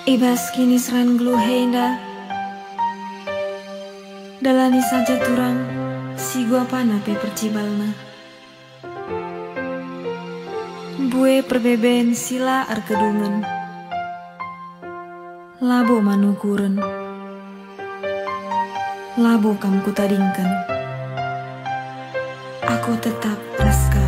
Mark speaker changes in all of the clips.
Speaker 1: Ibas kini seran glu henda dalani saja turang si gua panape percibalna bue perbeben sila arkedungan labo manukuren labo kam kutadingkan aku tetap raskan.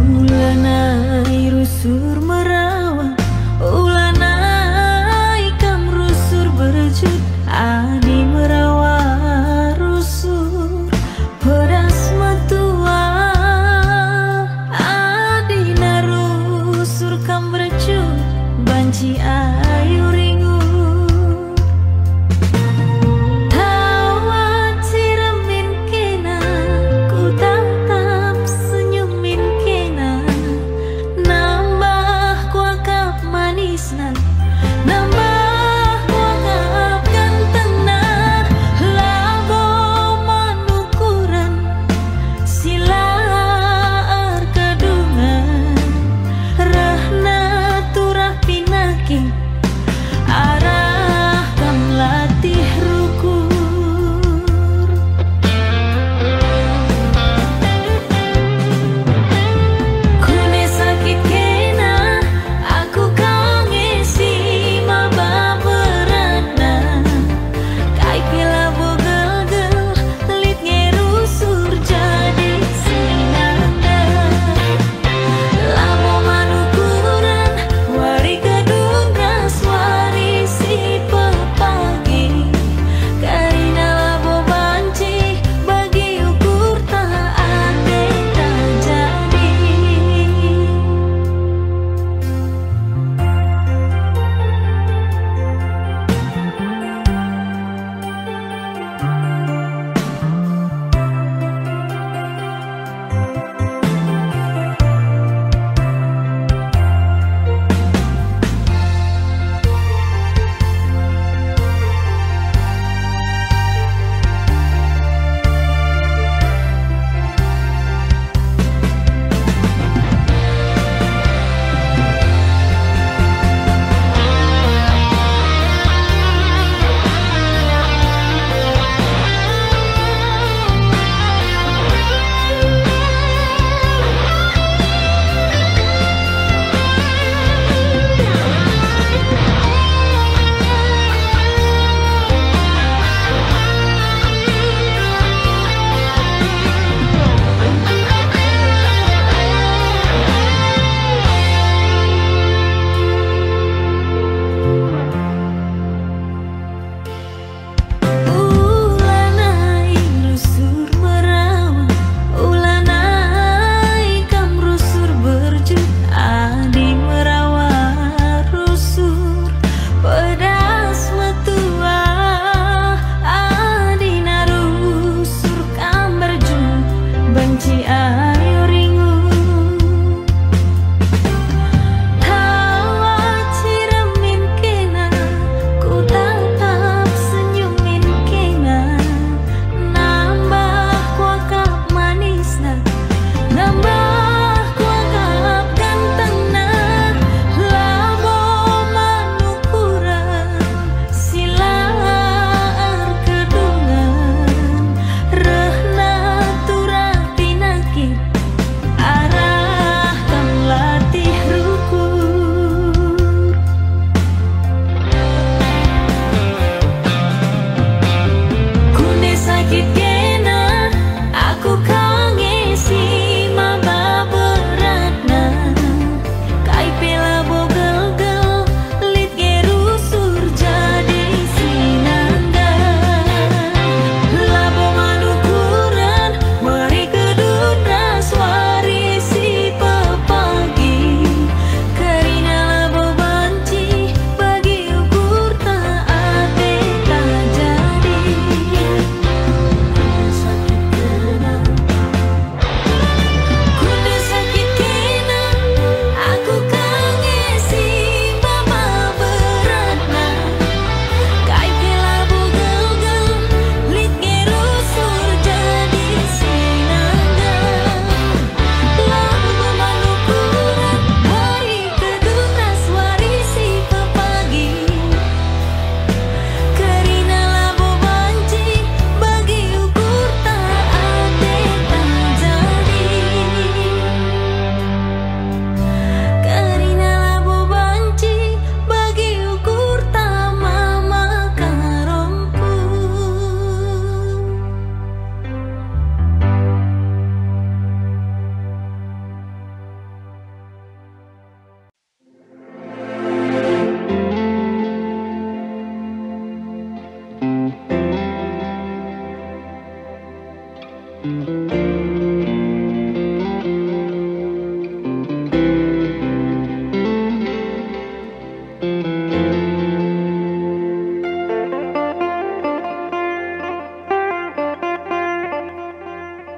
Speaker 1: Ulanai rusur merawa, ulanai kam rusur berjut, adi merawa rusur pedas matua, adi narusur kam berjut banci ayu ringu,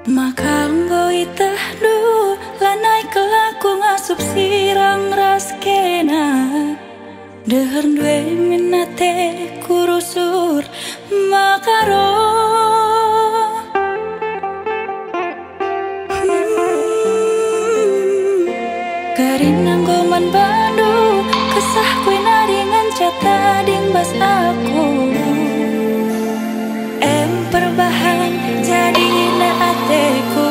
Speaker 2: Makanggo itah du lanai kelaku ngasup sirang ras kena deher due minate kurusur makaro Karinang goman bandu kesah kue naringan cata dingbas aku perbahan jadi na ateku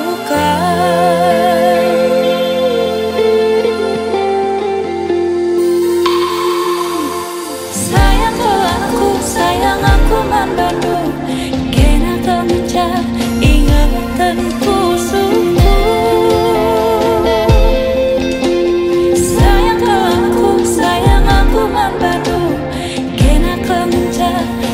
Speaker 2: sayang aku mandandu kena kemencah ingatan pusuku sayang aku mandandu kena kemencah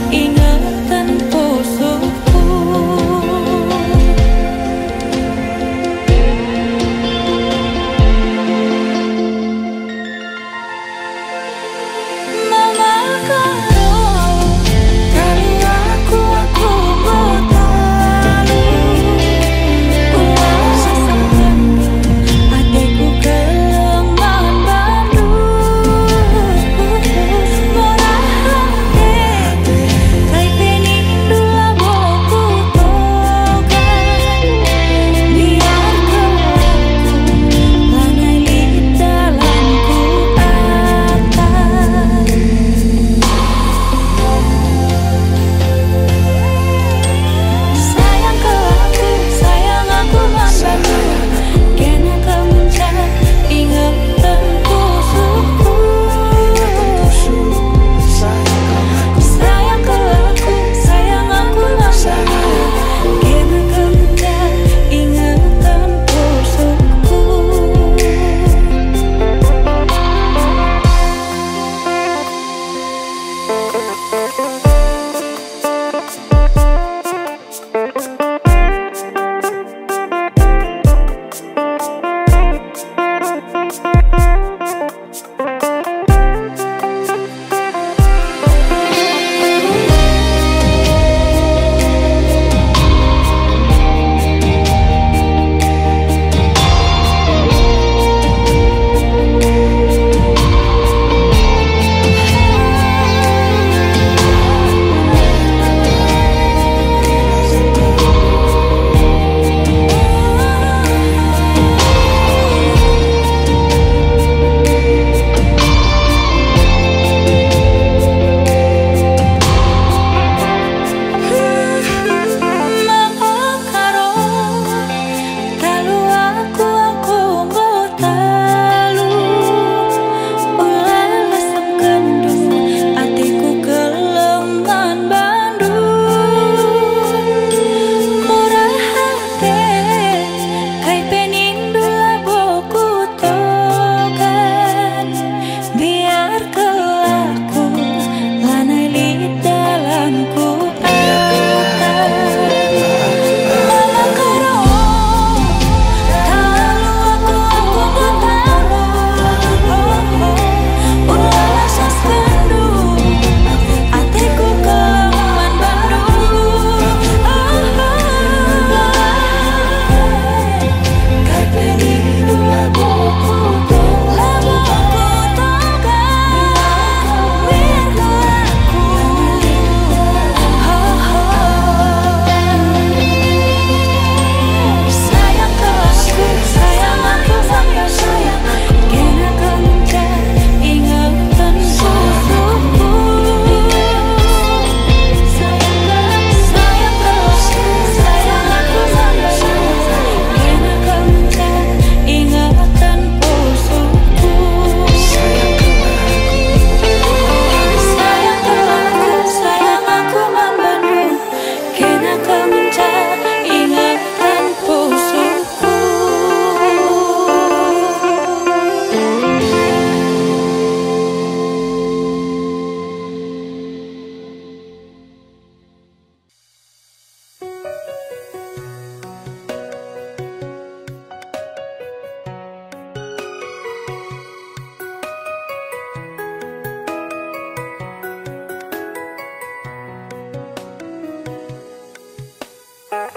Speaker 3: Rimo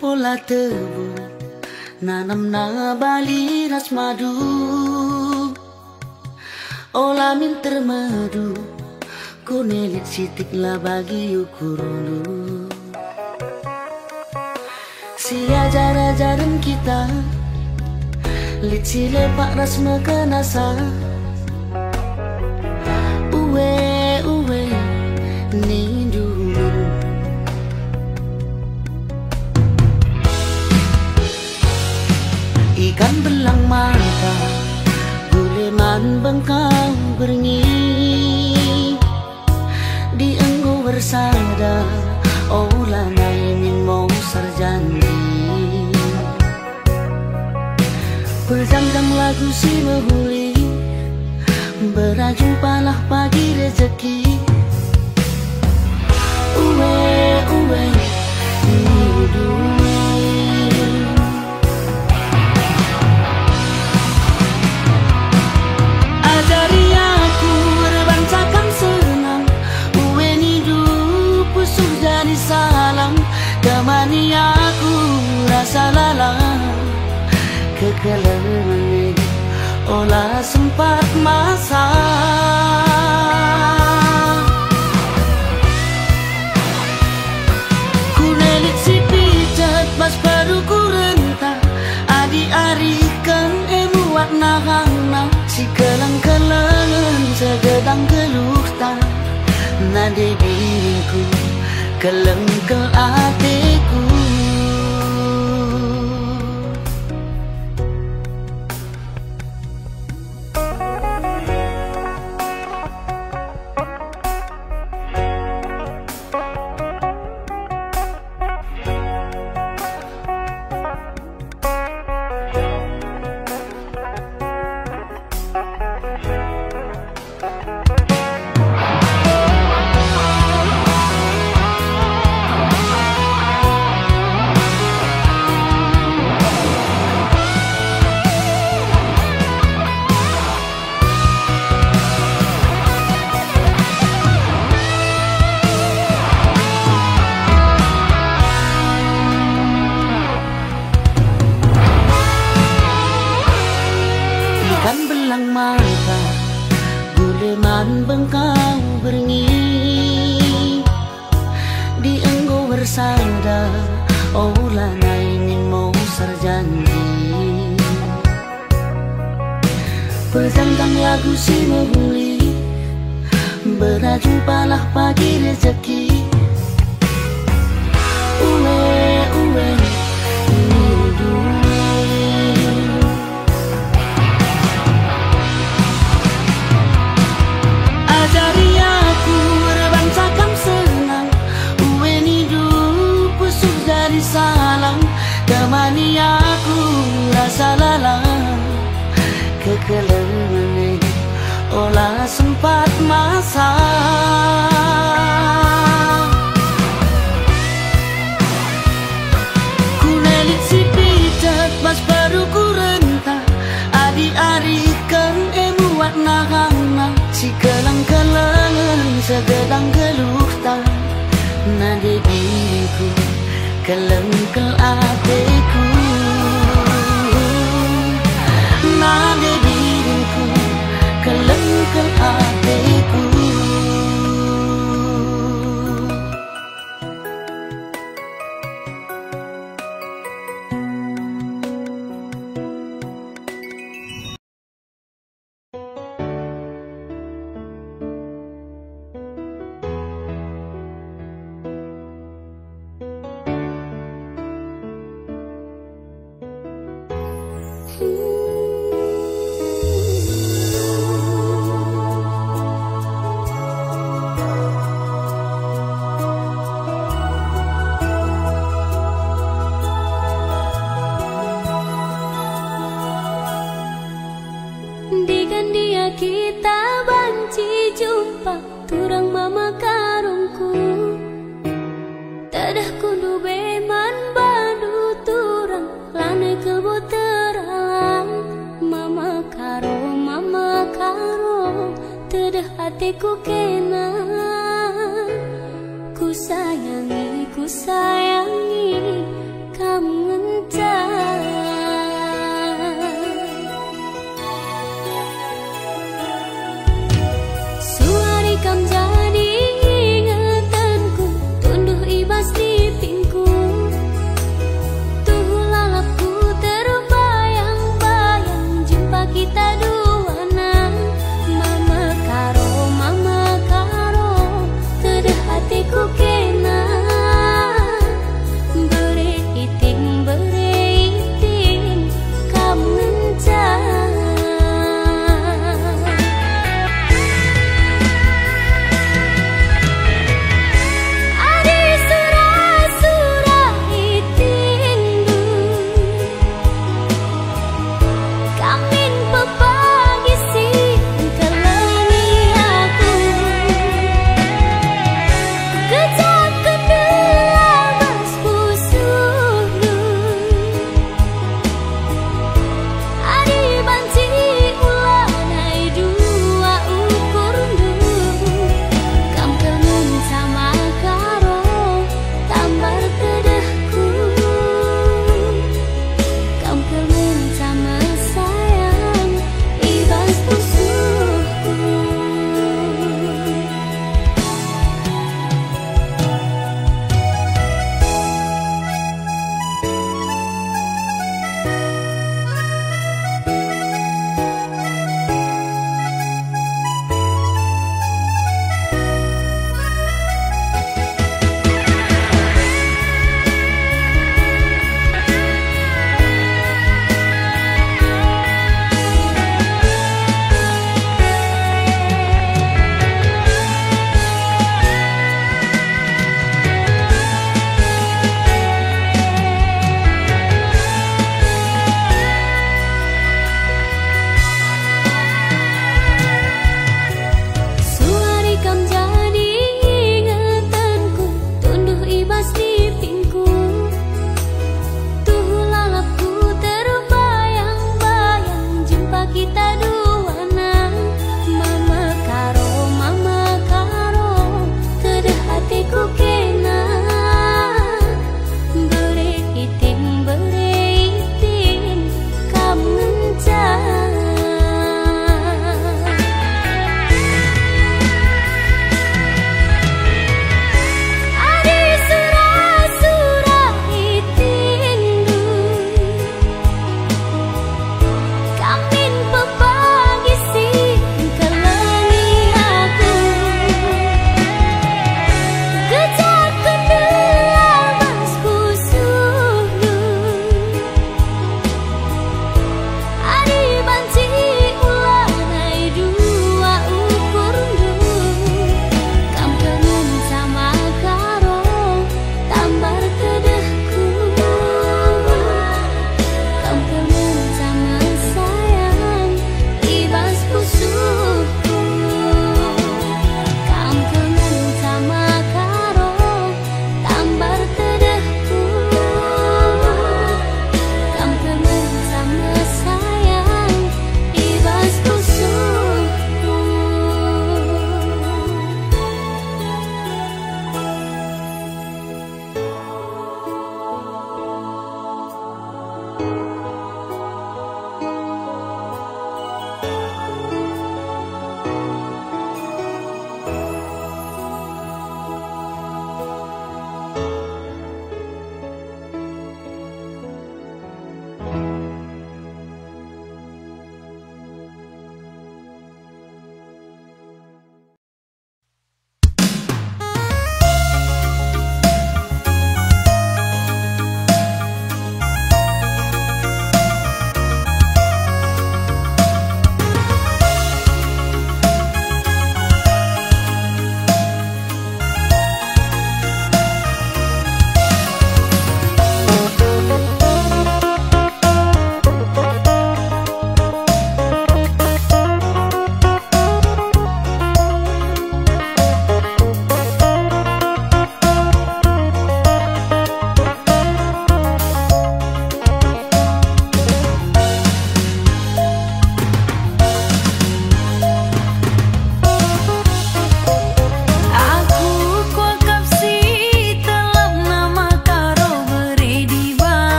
Speaker 3: pola tebu nanam na bali ras madu ola min termadu kunelit sitik la bagi ukurulu si ajar-ajaran kita lit si lepak ras mekenasa uwe nindu ikan belang mata guleman bengkang bernyi di enggu bersada olah nainin mau sarjani berjam-jam lagu si mehuli berjumpalah pagi rezeki uwe ajari aku berbancakan senang uwe hidup pusuh jadi salam temani aku rasa lalang kekelengan olah sempat masa kunelit si pijat pas baru ku rentah adi arikan emuat nahang si kelang-kelangan segedang geluh tak nade diriku kelengkel hatiku ikan belang mata guleman bengkang bernyi di enggo bersanda olah nainin mau sarjani berjam-jam lagu si mehuli berjumpalah pagi rezeki uwe ajari aku berbancakan senang uwe hidup pusuh jadi salam temani aku rasa lalang kekelengan olah sempat masa kunelit si pijat pas baru ku rentah adi arikan emuat nahang si kelang-kelangan segedang geluh tak nade diriku kelengkel hatiku nade diriku kelengkel hatiku
Speaker 2: hatiku kena. Ku sayangi kamu entah. Suari kam jadi ingatanku, tunduh ibas di pingku. Tuh lalapku terbayang-bayang jumpa kita dua nang. Mama karo teu hatiku kena. Beri iting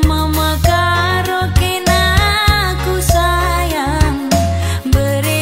Speaker 2: Mama karo kenaku sayang beri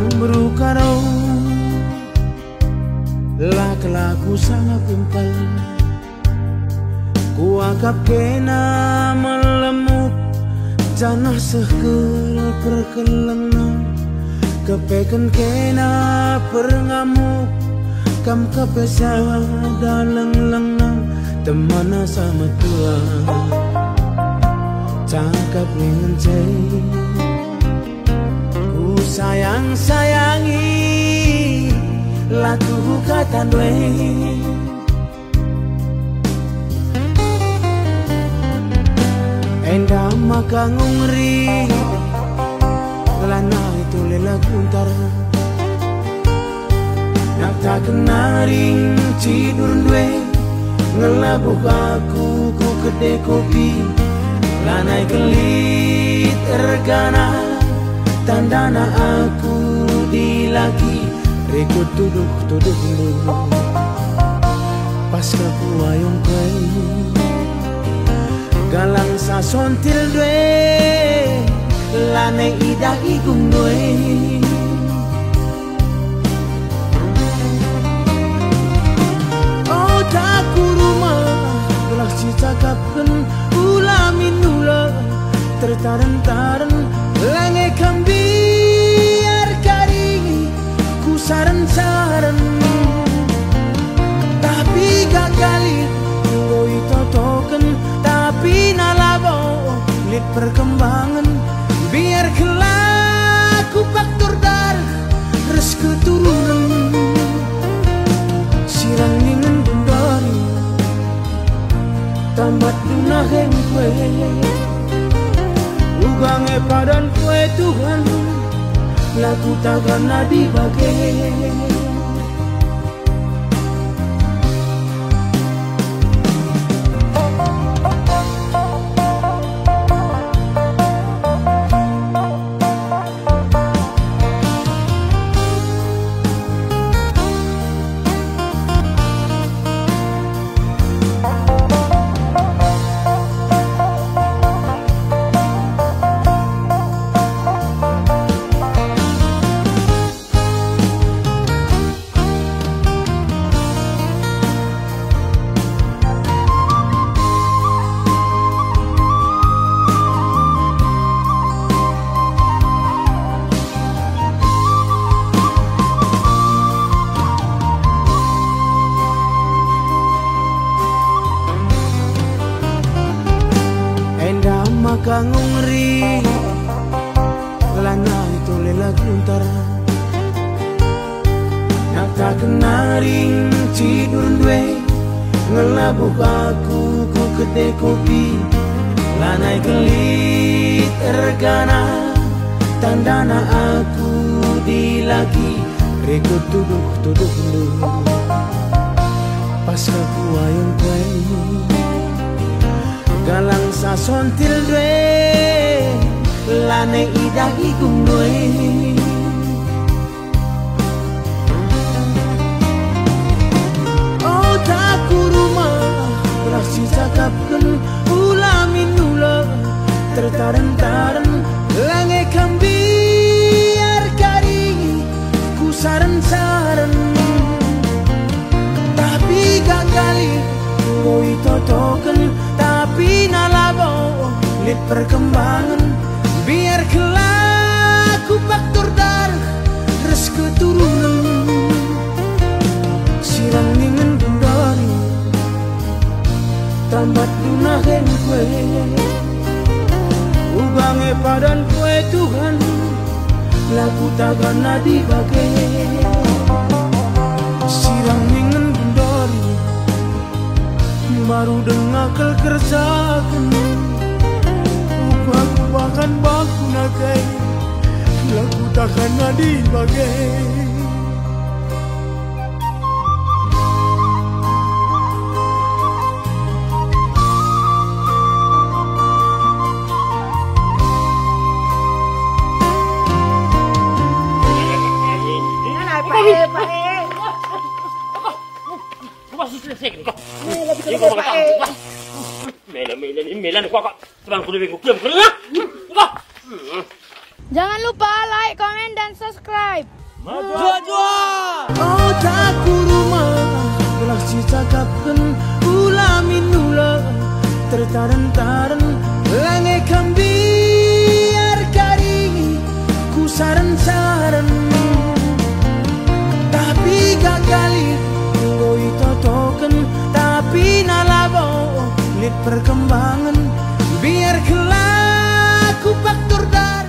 Speaker 4: Mang berukaro laku sangat kumpal, kuakap kena melemuk janah sekel perkelengan, kepeken kena perngamuk kam kepesa dalang lengang temana sama tua cangkap ngencei ku sayang-sayangi laku kata dwe endah maka ngungri lana itu lela guntar nak tak kenaring tidur dwe ngelabuk aku ku kedai kopi lanai kelit ergana tandana aku dilagi rekut tuduh lu pas kaku ayong kue galang sasontil dwe lanai idah igung dwe oh taku rumah gelah si cakapkan ulamin ula tertaren-taren lange kambiar kari ku saren-saren tapi gagali ngoi totoken tapi nalabo lit perkembangan biar kelaku faktor darah res keturunan sirang ningen bundari tamat dunah yang kue ugange padan kue Tuhan laku takkan nadi bagai maka ngungri lana itu lela guntar nak tak kenaring tidur dwe ngelabuk aku ku kedai kopi lanai kelit ergana tandana aku dilagi rekut tuduh lu pas aku ayong kue galang sasontil dwe lane idah igung dwe oh taku rumah gelah si cakapkan ulamin ula tertaren-taren lange kambiar kari ku saren-saren tapi gagali ngoi totoken tapi nalabo lit perkembangan biar kelaku faktor darah res keturunan sirang ningen bundari tambat dunah yang kue ugange padan kue Tuhan laku takkan nadi bagai sirang ningen bundari baru dengar kerjakan aku bahkan baku nakai laku takkan nadi bagai
Speaker 2: Jangan lupa like, komen, dan subscribe.
Speaker 5: subscribe.
Speaker 4: Oh tak kuruma belah cakapkan ulamin nula tertaran-taran lange kambiar kari ku saran-saran tapi gagali ngoi totoken tapi nalabo lihat perkembangan biar kelaku faktor dar.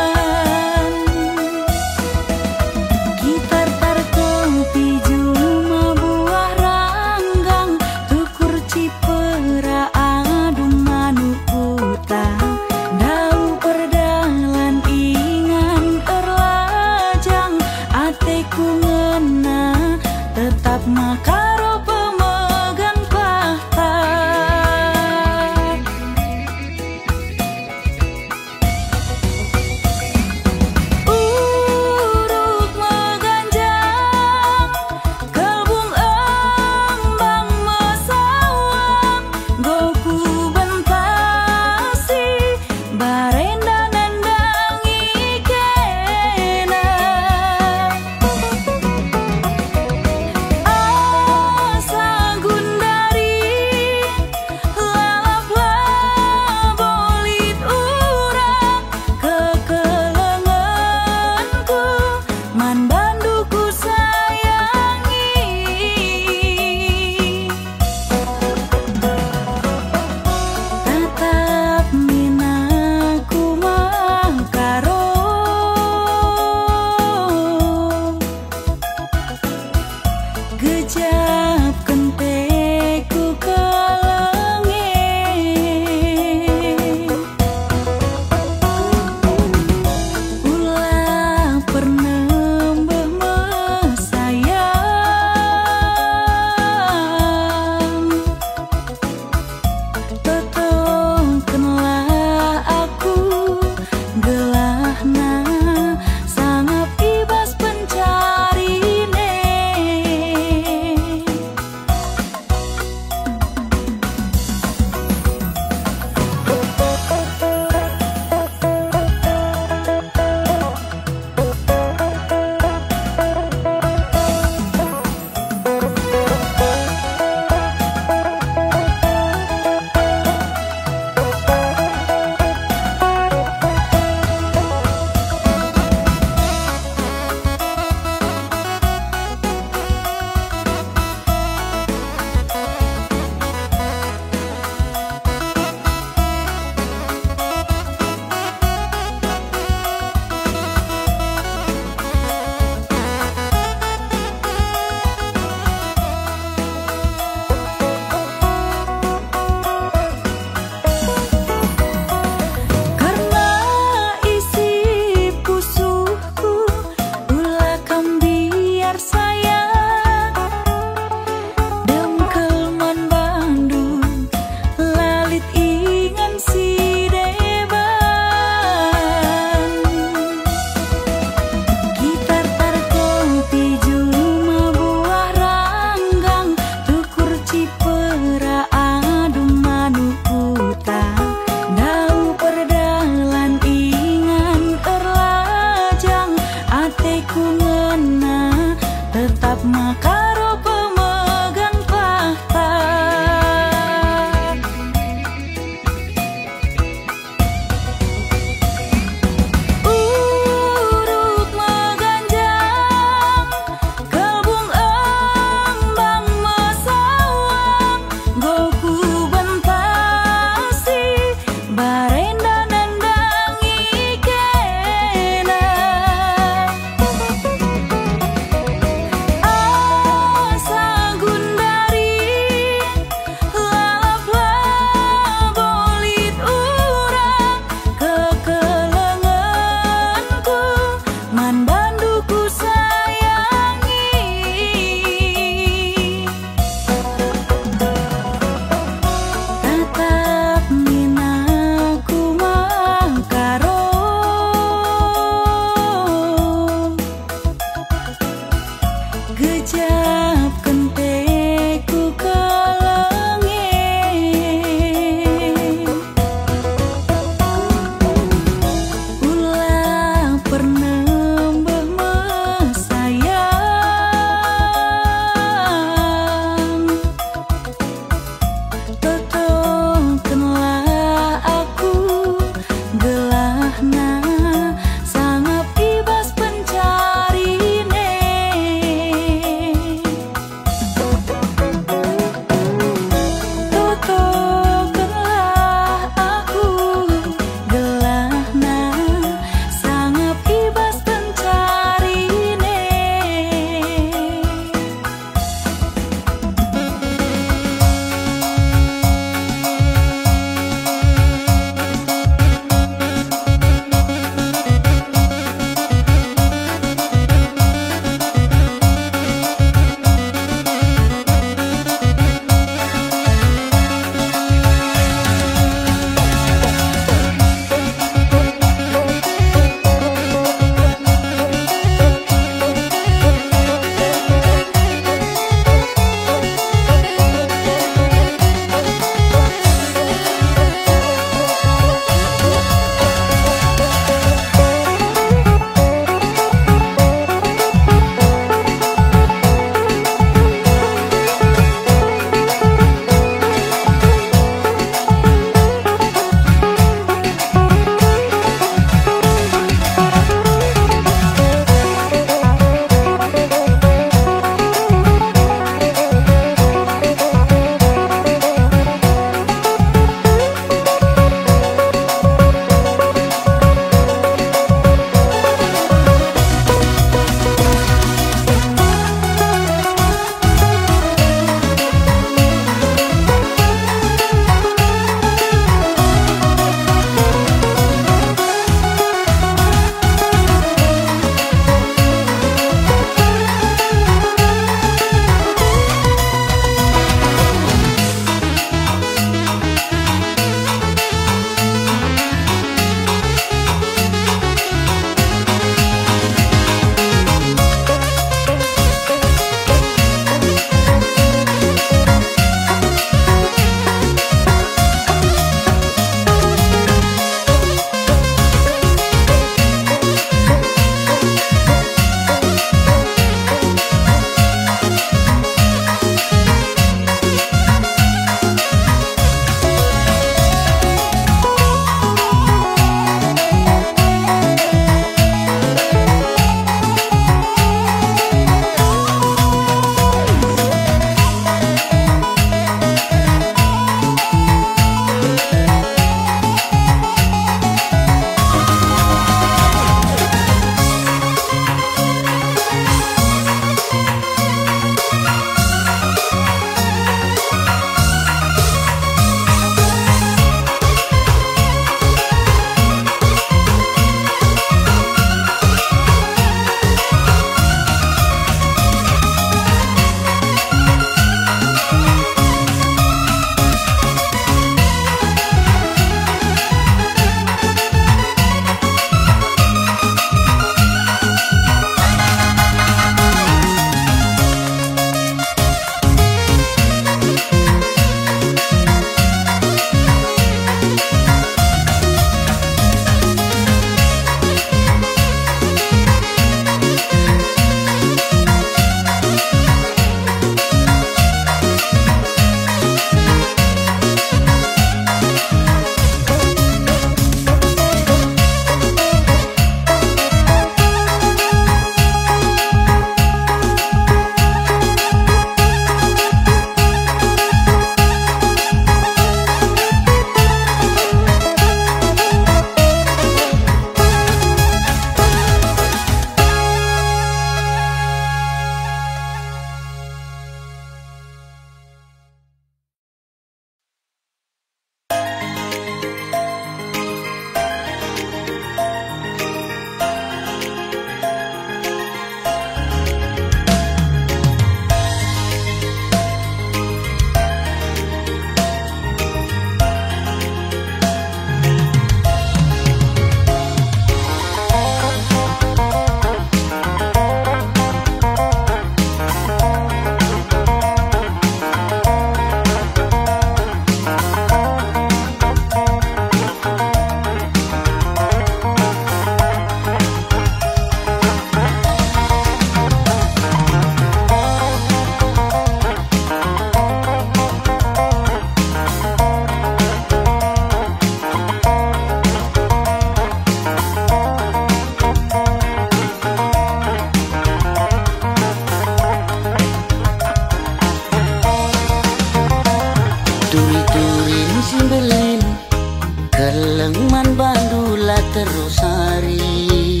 Speaker 3: Kelengman bandula terus hari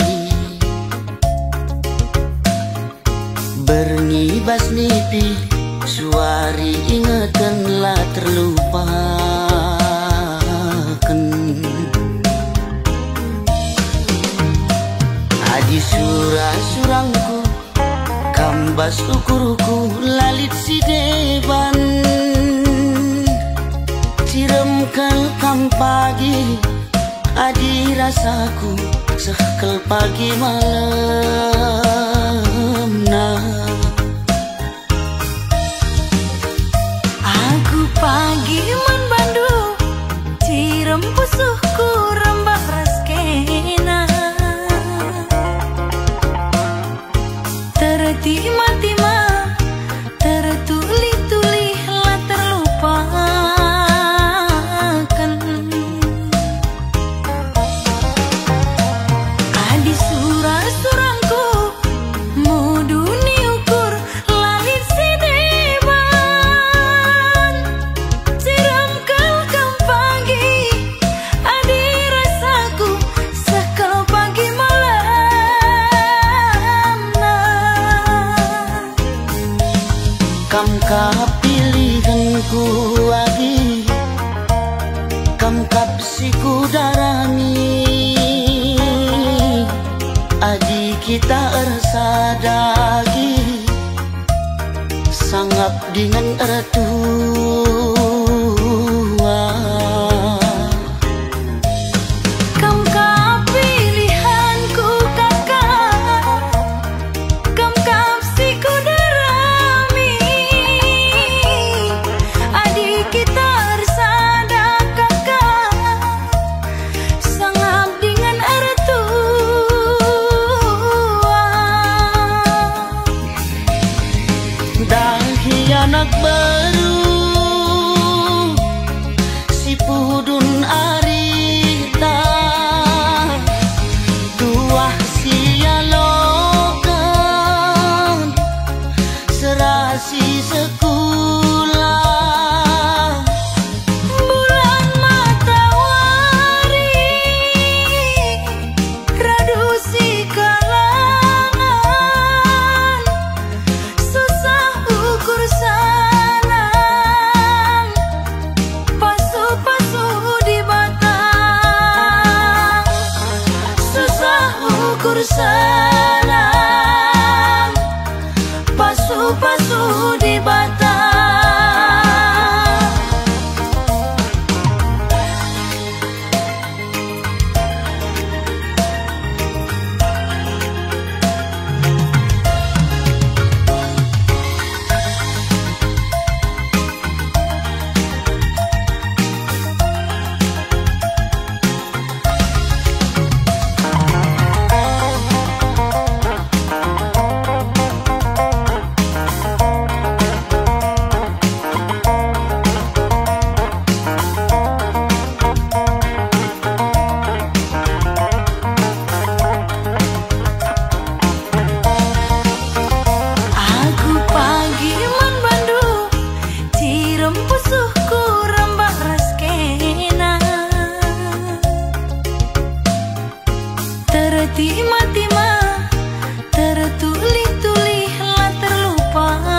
Speaker 3: bernibas nipi suari ingetanlah terlupakan. Adi surang-surangku kambas ukurku lalit si deban ciremkel kam pagi adi rasaku sekel pagi malam nah
Speaker 2: aku pagi man bandu cirem pusuhku rembak raskena tertima-tima tertuli-tuli lah terlupakan. Adi surang-surangku muduni ukur lalit si deban ciram kelkam pagi adi rasaku sekal pagi malam nah
Speaker 3: kam kapilihanku agi kam kapsiku darami adi kita ersadagi sangap dengan ertua
Speaker 2: kam kapilihanku kakak kam kapsiku darami adik kita ersada kakak sangap dengan ertua
Speaker 3: dahi anak baru si pudun arita tuah sialokan serasi sekolah
Speaker 2: bulan matahari radu si kalangan susah ukur salang pasu-pasu di batang susah ukur salang pasu-pasu di batang. Aku pagi man bandu cirem pusuhku rembak raskena tertima-tima tertuli-tuli lah terlupakan.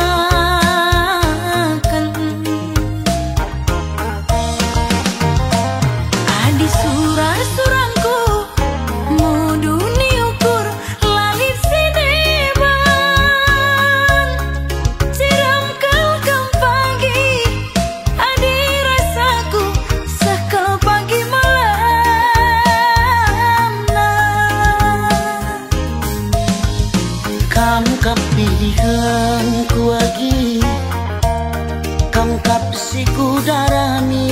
Speaker 2: Adi surang-surangku muduni ukur lalit si deban ciram kelkam pagi adi rasaku sekal pagi malam nah
Speaker 3: kam kapilihanku agi kam kapsiku darami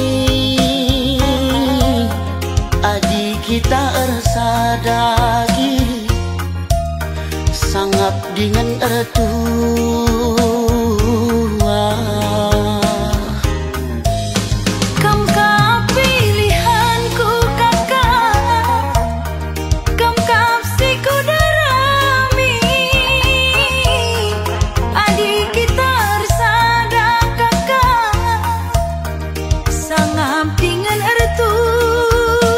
Speaker 3: adi kita ersadagi sangap dengan ertua
Speaker 2: kam kapilihanku kakak kam kapsiku darami adik kita ersada kakak sangap dengan ertua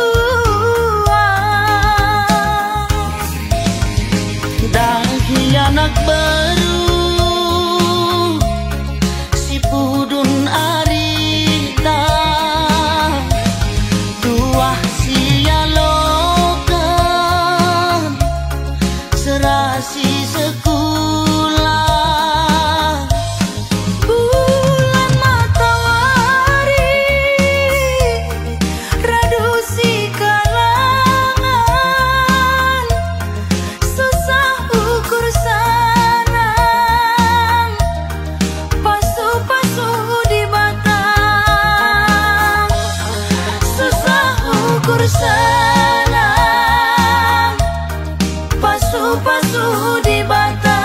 Speaker 2: pasu-pasu di bata.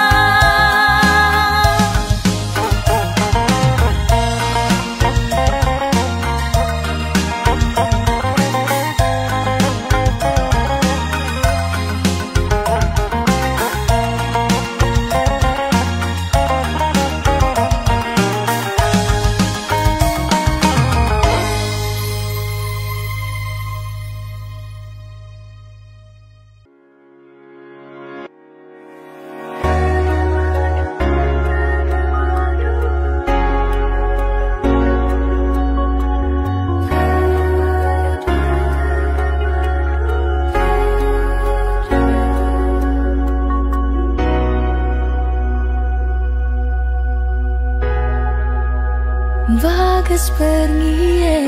Speaker 1: Vagas pergie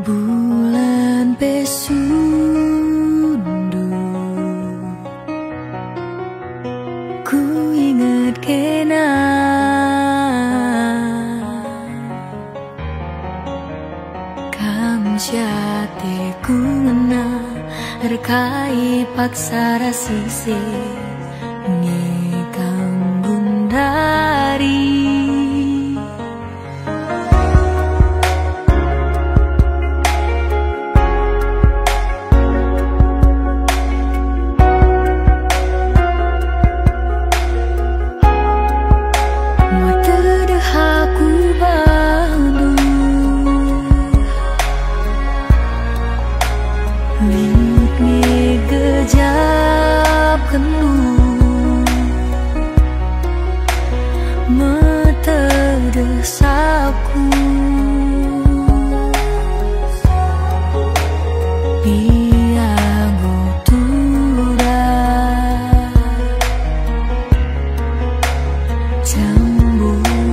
Speaker 1: bulan pesundu, ku ingat kena kam syate ku ngena rekai paksa rasise dari mata dehaku bandu lingknya gejap kendu mata desapku piango tura cemburuku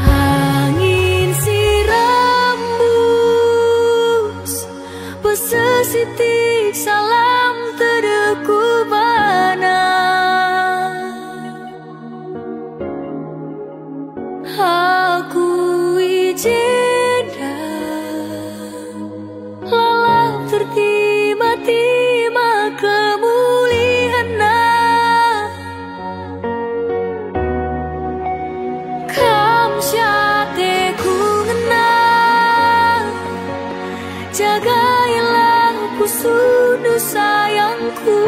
Speaker 1: angin sirambus pesesitik salam terdeku bana. Aku izinkan lalang tertima-tima kemuliaanna. Kam syate ku ngenang jagailah pusudu sayangku.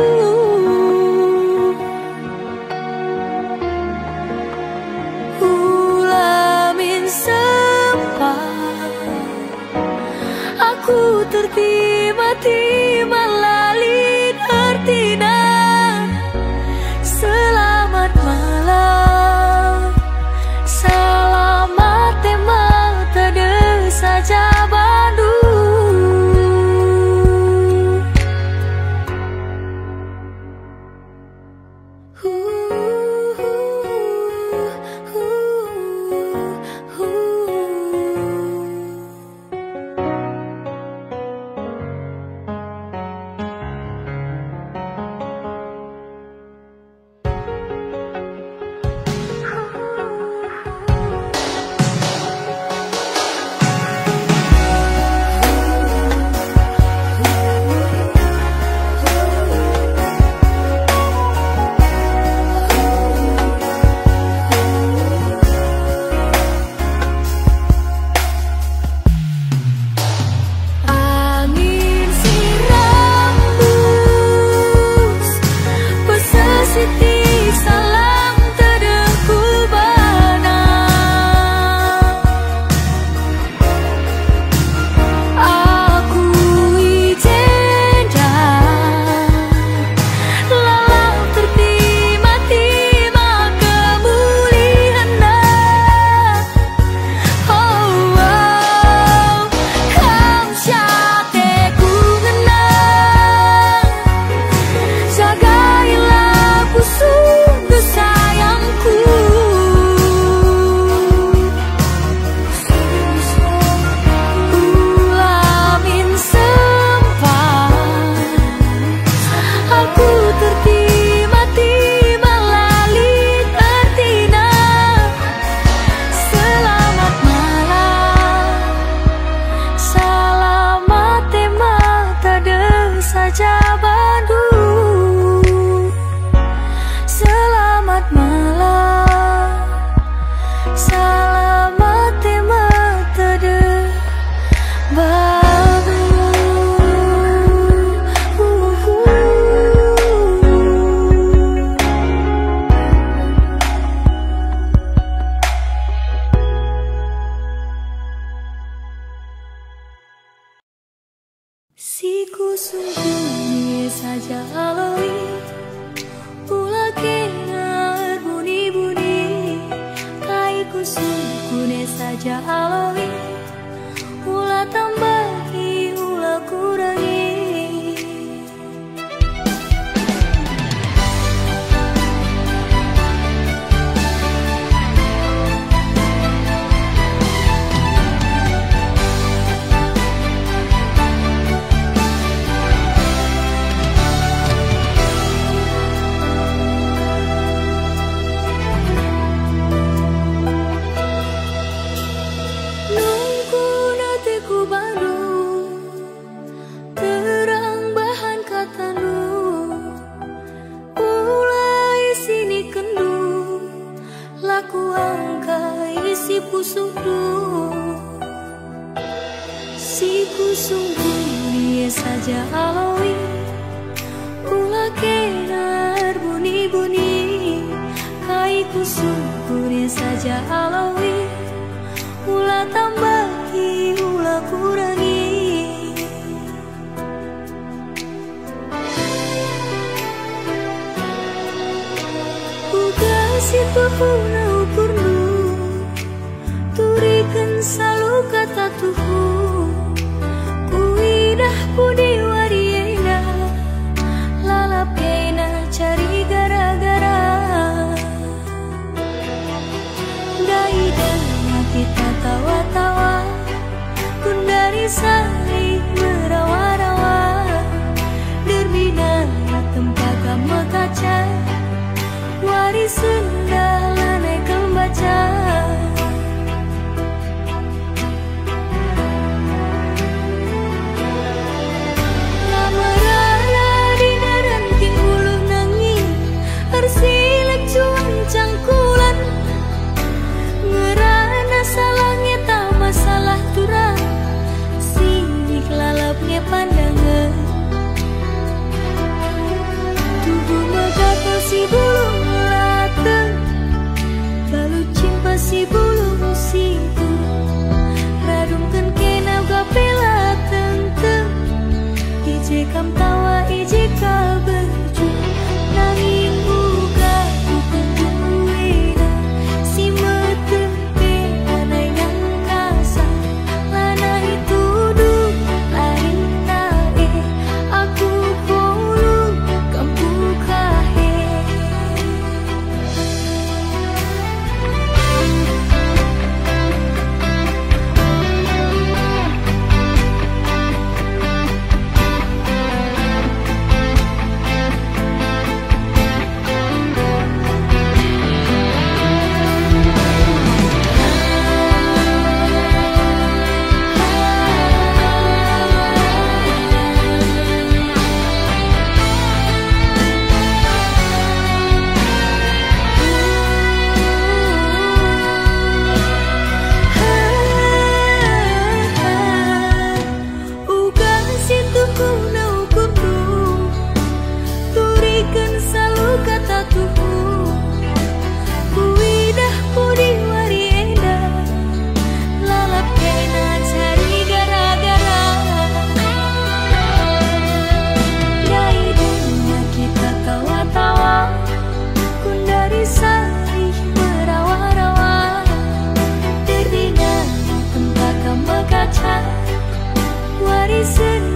Speaker 1: Ulamin sempat aku tertima-tima lalin artina. Selamat malam, selamat temal tade saja bandu.
Speaker 2: sungguh saja aloi ulah kenar buni-buni kaiku sungguh saja aloi ulah tambahi ulah kurangi. Si sungguh dia saja aloi ulah kenar buni-buni kaiku sungguh dia saja aloi ulah tambahi ulah kurangi. Uga situ huna ukurnu turikan selalu kata tuhu budi wariena lalap kena cari gara-gara daidahnya kita tawa-tawa pun dari saling merawa-rawa derbina tempat kamu kaca waris senda lanai kembaca. Silek cuan cangkulan ngerana salahnya tak masalah turang sinik lalapnya pandangan tubuh maka si bulung lateng lalu cimpa si bulung siku radungkan kena gapela teng-teng ije kam tawa ije ka berju nanging waris